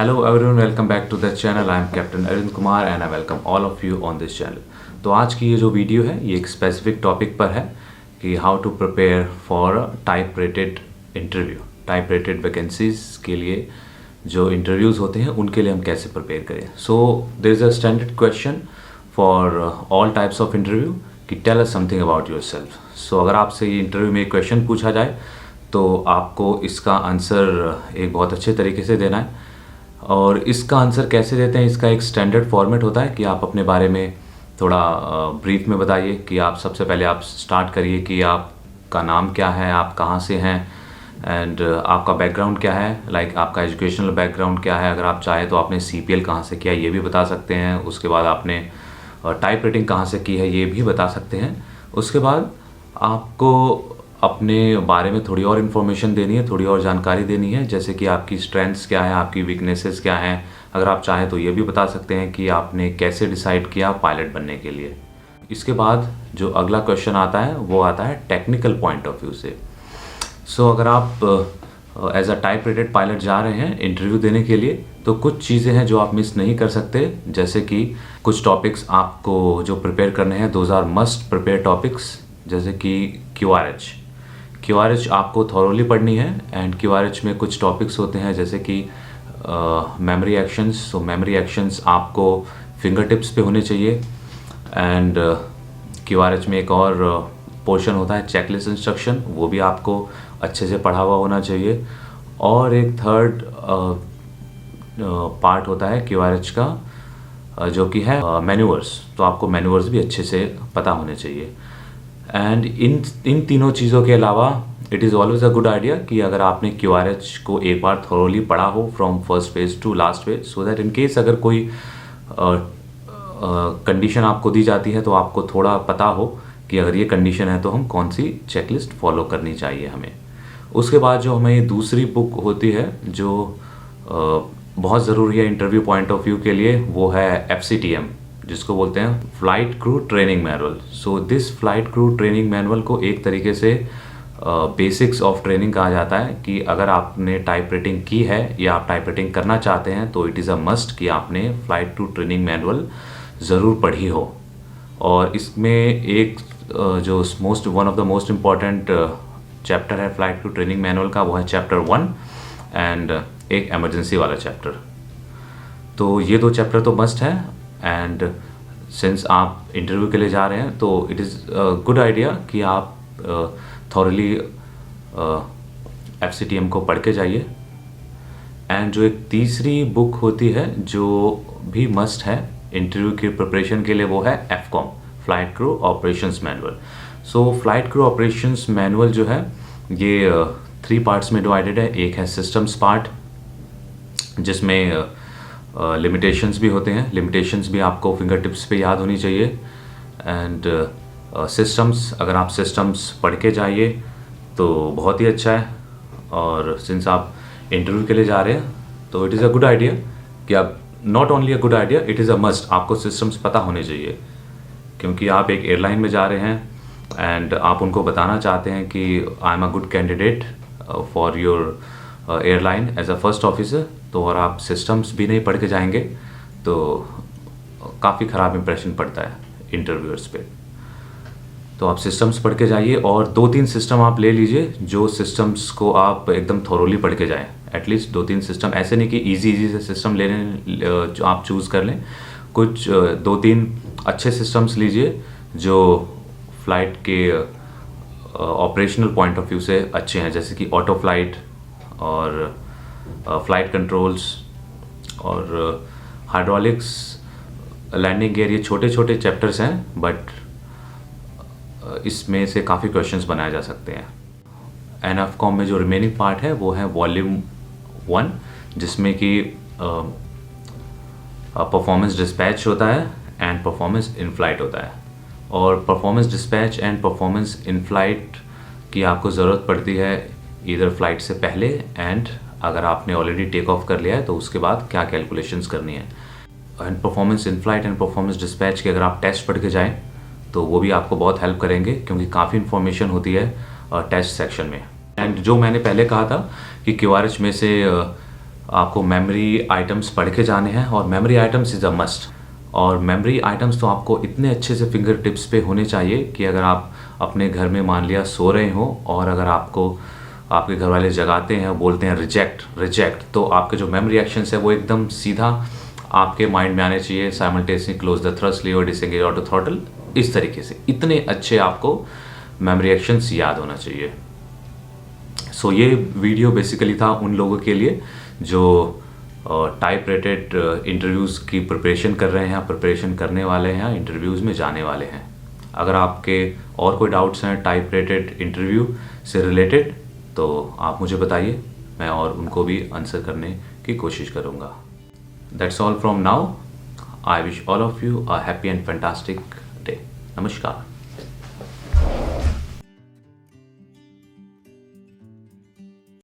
Hello everyone, welcome back to the channel. I am Captain Arvind Kumar and I welcome all of you on this channel. तो आज की ये जो video है ये एक स्पेसिफिक टॉपिक पर है कि how to prepare for type rated interview. Type rated vacancies के लिए जो इंटरव्यूज़ होते हैं उनके लिए हम कैसे प्रिपेयर करें। So there is a standard question for all types of interview कि tell us something about yourself. So अगर आपसे ये इंटरव्यू में एक क्वेश्चन पूछा जाए तो आपको इसका आंसर एक बहुत अच्छे तरीके से देना है। और इसका आंसर कैसे देते हैं, इसका एक स्टैंडर्ड फॉर्मेट होता है कि आप अपने बारे में थोड़ा ब्रीफ में बताइए कि आप सबसे पहले आप स्टार्ट करिए कि आपका नाम क्या है, आप कहाँ से हैं एंड आपका बैकग्राउंड क्या है, लाइक आपका एजुकेशनल बैकग्राउंड क्या है। अगर आप चाहें तो आपने CPL कहाँ से किया ये भी बता सकते हैं। उसके बाद आपने टाइप राइटिंग कहाँ से की है ये भी बता सकते हैं। उसके बाद आपको अपने बारे में थोड़ी और इन्फॉर्मेशन देनी है, थोड़ी और जानकारी देनी है, जैसे कि आपकी स्ट्रेंथ्स क्या है, आपकी वीकनेसेस क्या हैं। अगर आप चाहें तो ये भी बता सकते हैं कि आपने कैसे डिसाइड किया पायलट बनने के लिए। इसके बाद जो अगला क्वेश्चन आता है वो आता है टेक्निकल पॉइंट ऑफ व्यू से। सो अगर आप as a type rated pilot जा रहे हैं इंटरव्यू देने के लिए तो कुछ चीज़ें हैं जो आप मिस नहीं कर सकते, जैसे कि कुछ टॉपिक्स आपको जो प्रिपेयर करने हैं, those are must prepare topics, जैसे कि QRH आपको थॉरोली पढ़नी है। एंड QRH में कुछ टॉपिक्स होते हैं जैसे कि मेमोरी एक्शंस। सो मेमोरी एक्शंस आपको फिंगर टिप्स पे होने चाहिए। एंड QRH में एक और पोर्शन होता है चेकलिस्ट इंस्ट्रक्शन, वो भी आपको अच्छे से पढ़ा हुआ होना चाहिए। और एक थर्ड पार्ट होता है QRH का जो कि है मैन्यूवर्स। तो आपको मैन्यूवर्स भी अच्छे से पता होने चाहिए। एंड इन तीनों चीज़ों के अलावा it is always a good idea कि अगर आपने QRH को एक बार थोरोली पढ़ा हो from first page to last page, so that in case अगर कोई कंडीशन आपको दी जाती है तो आपको थोड़ा पता हो कि अगर ये कंडीशन है तो हम कौन सी चेकलिस्ट फॉलो करनी चाहिए हमें। उसके बाद जो हमें दूसरी बुक होती है जो बहुत ज़रूरी है इंटरव्यू पॉइंट ऑफ व्यू के लिए, वो है FCTM, जिसको बोलते हैं flight crew training manual. So this flight crew training manual को एक तरीके से बेसिक्स ऑफ ट्रेनिंग कहा जाता है कि अगर आपने टाइप राइटिंग की है या आप टाइप राइटिंग करना चाहते हैं तो इट इज़ अ मस्ट कि आपने फ्लाइट क्रू ट्रेनिंग मैनुअल ज़रूर पढ़ी हो। और इसमें एक जो one of the most important chapter है फ्लाइट क्रू ट्रेनिंग मैनुअल का, वो है चैप्टर 1 एंड एक एमरजेंसी वाला चैप्टर। तो ये दो चैप्टर तो मस्ट है। एंड सिंस आप इंटरव्यू के लिए जा रहे हैं तो इट इज़ गुड आइडिया कि आप थॉरली FCTM को पढ़ के जाइए। एंड जो एक तीसरी बुक होती है जो भी मस्ट है इंटरव्यू की प्रिपरेशन के लिए, वो है FCOM, flight crew operations manual. So flight crew operations manual जो है ये 3 पार्ट्स में डिवाइडेड है। एक है सिस्टम्स पार्ट जिसमें लिमिटेशंस भी होते हैं। लिमिटेशंस भी आपको फिंगर टिप्स पे याद होनी चाहिए। एंड सिस्टम्स, अगर आप सिस्टम्स पढ़ के जाइए तो बहुत ही अच्छा है। और सिंस आप इंटरव्यू के लिए जा रहे हैं तो it is a good idea कि आप, not only a good idea, it is a must, आपको सिस्टम्स पता होने चाहिए, क्योंकि आप एक एयरलाइन में जा रहे हैं एंड आप उनको बताना चाहते हैं कि I am a good candidate for your airline as a first officer. तो और आप सिस्टम्स भी नहीं पढ़ के जाएंगे तो काफ़ी ख़राब इंप्रेशन पड़ता है इंटरव्यूअर्स पे। तो आप सिस्टम्स पढ़ के जाइए और 2-3 सिस्टम आप ले लीजिए जो सिस्टम्स को आप एकदम थोरोली पढ़ के जाएं। एटलीस्ट 2-3 सिस्टम, ऐसे नहीं कि इजी से सिस्टम ले लें जो आप चूज़ कर लें। कुछ 2-3 अच्छे सिस्टम्स लीजिए जो फ्लाइट के ऑपरेशनल पॉइंट ऑफ व्यू से अच्छे हैं, जैसे कि ऑटो फ्लाइट और फ्लाइट कंट्रोल्स और हाइड्रोलिक्स, लैंडिंग गियर। ये छोटे छोटे चैप्टर्स हैं बट इसमें से काफ़ी क्वेश्चंस बनाए जा सकते हैं। FCOM में जो रिमेनिंग पार्ट है वो है वॉल्यूम 1, जिसमें कि परफॉर्मेंस डिस्पैच होता है एंड परफॉर्मेंस इन फ्लाइट होता है। और performance dispatch and performance in flight की आपको ज़रूरत पड़ती है इधर फ्लाइट से पहले एंड अगर आपने ऑलरेडी टेक ऑफ कर लिया है तो उसके बाद क्या कैलकुलेशंस करनी है। And performance in flight and performance dispatch के अगर आप टेस्ट पढ़ के जाएं तो वो भी आपको बहुत हेल्प करेंगे, क्योंकि काफ़ी इन्फॉर्मेशन होती है टेस्ट सेक्शन में। एंड जो मैंने पहले कहा था कि QRH में से आपको मेमोरी आइटम्स पढ़ के जाने हैं और memory items is a must. और मेमोरी आइटम्स तो आपको इतने अच्छे से फिंगर टिप्स पे होने चाहिए कि अगर आप अपने घर में मान लिया सो रहे हो और अगर आपको आपके घर वाले जगाते हैं बोलते हैं रिजेक्ट रिजेक्ट, तो आपके जो मेमोरी एक्शंस है वो एकदम सीधा आपके माइंड में आने चाहिए। Simultaneously close the thrust lever, disengage auto throttle, इस तरीके से इतने अच्छे आपको मेमोरी एक्शंस याद होना चाहिए। सो ये वीडियो बेसिकली था उन लोगों के लिए जो टाइप रेटेड इंटरव्यूज़ की प्रिपरेशन कर रहे हैं, प्रिपरेशन करने वाले हैं, इंटरव्यूज़ में जाने वाले हैं। अगर आपके और कोई डाउट्स हैं टाइप रेटेड इंटरव्यू से रिलेटेड तो आप मुझे बताइए, मैं और उनको भी आंसर करने की कोशिश करूँगा। That's all from now. I wish all of you a happy and fantastic day. नमस्कार।